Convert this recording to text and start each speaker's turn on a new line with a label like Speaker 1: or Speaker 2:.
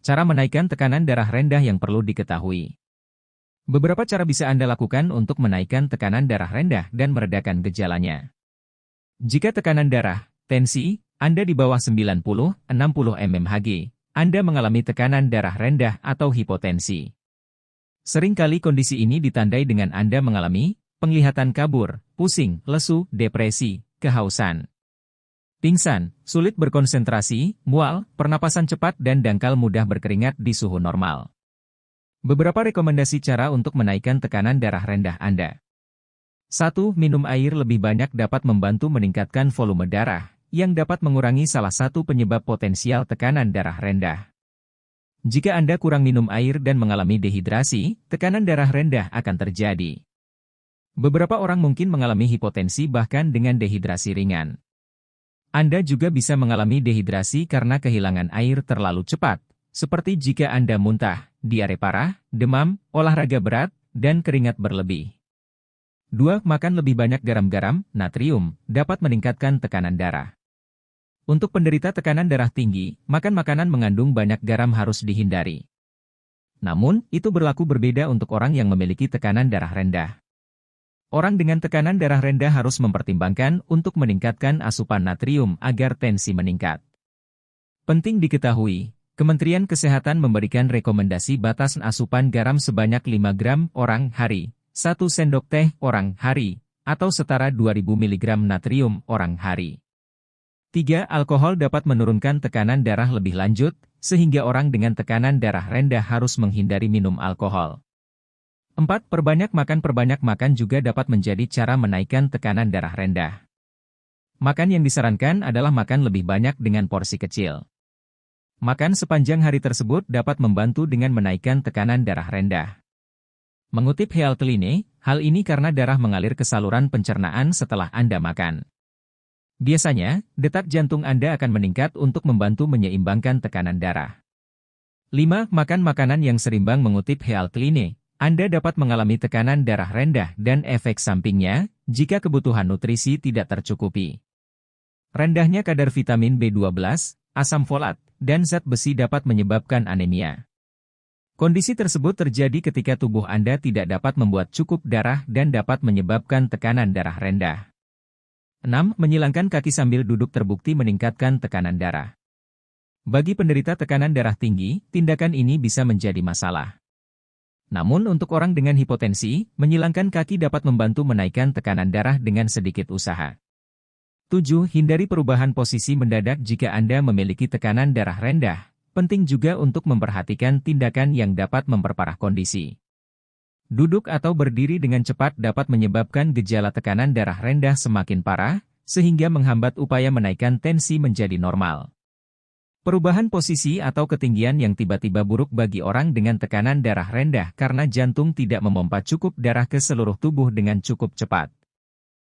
Speaker 1: Cara menaikkan tekanan darah rendah yang perlu diketahui. Beberapa cara bisa Anda lakukan untuk menaikkan tekanan darah rendah dan meredakan gejalanya. Jika tekanan darah, tensi, Anda di bawah 90-60 mmHg, Anda mengalami tekanan darah rendah atau hipotensi. Seringkali kondisi ini ditandai dengan Anda mengalami penglihatan kabur, pusing, lesu, depresi, kehausan, pingsan, sulit berkonsentrasi, mual, pernapasan cepat dan dangkal mudah berkeringat di suhu normal. Beberapa rekomendasi cara untuk menaikkan tekanan darah rendah Anda. 1. Minum air lebih banyak dapat membantu meningkatkan volume darah, yang dapat mengurangi salah satu penyebab potensial tekanan darah rendah. Jika Anda kurang minum air dan mengalami dehidrasi, tekanan darah rendah akan terjadi. Beberapa orang mungkin mengalami hipotensi bahkan dengan dehidrasi ringan. Anda juga bisa mengalami dehidrasi karena kehilangan air terlalu cepat, seperti jika Anda muntah, diare parah, demam, olahraga berat, dan keringat berlebih. 2. Makan lebih banyak garam-garam, natrium, dapat meningkatkan tekanan darah. Untuk penderita tekanan darah tinggi, makan makanan mengandung banyak garam harus dihindari. Namun, itu berlaku berbeda untuk orang yang memiliki tekanan darah rendah. Orang dengan tekanan darah rendah harus mempertimbangkan untuk meningkatkan asupan natrium agar tensi meningkat. Penting diketahui, Kementerian Kesehatan memberikan rekomendasi batas asupan garam sebanyak 5 gram orang hari, 1 sendok teh orang hari, atau setara 2000 mg natrium orang hari. 3. Alkohol dapat menurunkan tekanan darah lebih lanjut, sehingga orang dengan tekanan darah rendah harus menghindari minum alkohol. 4. Perbanyak makan juga dapat menjadi cara menaikkan tekanan darah rendah. Makan yang disarankan adalah makan lebih banyak dengan porsi kecil. Makan sepanjang hari tersebut dapat membantu dengan menaikkan tekanan darah rendah. Mengutip Health Line, hal ini karena darah mengalir ke saluran pencernaan setelah Anda makan. Biasanya, detak jantung Anda akan meningkat untuk membantu menyeimbangkan tekanan darah. 5. Makan makanan yang seimbang. Mengutip Health Line, Anda dapat mengalami tekanan darah rendah dan efek sampingnya jika kebutuhan nutrisi tidak tercukupi. Rendahnya kadar vitamin B12, asam folat, dan zat besi dapat menyebabkan anemia. Kondisi tersebut terjadi ketika tubuh Anda tidak dapat membuat cukup darah dan dapat menyebabkan tekanan darah rendah. 6. Menyilangkan kaki sambil duduk terbukti meningkatkan tekanan darah. Bagi penderita tekanan darah tinggi, tindakan ini bisa menjadi masalah. Namun untuk orang dengan hipotensi, menyilangkan kaki dapat membantu menaikkan tekanan darah dengan sedikit usaha. 7. Hindari perubahan posisi mendadak jika Anda memiliki tekanan darah rendah. Penting juga untuk memperhatikan tindakan yang dapat memperparah kondisi. Duduk atau berdiri dengan cepat dapat menyebabkan gejala tekanan darah rendah semakin parah, sehingga menghambat upaya menaikkan tensi menjadi normal. Perubahan posisi atau ketinggian yang tiba-tiba buruk bagi orang dengan tekanan darah rendah karena jantung tidak memompa cukup darah ke seluruh tubuh dengan cukup cepat.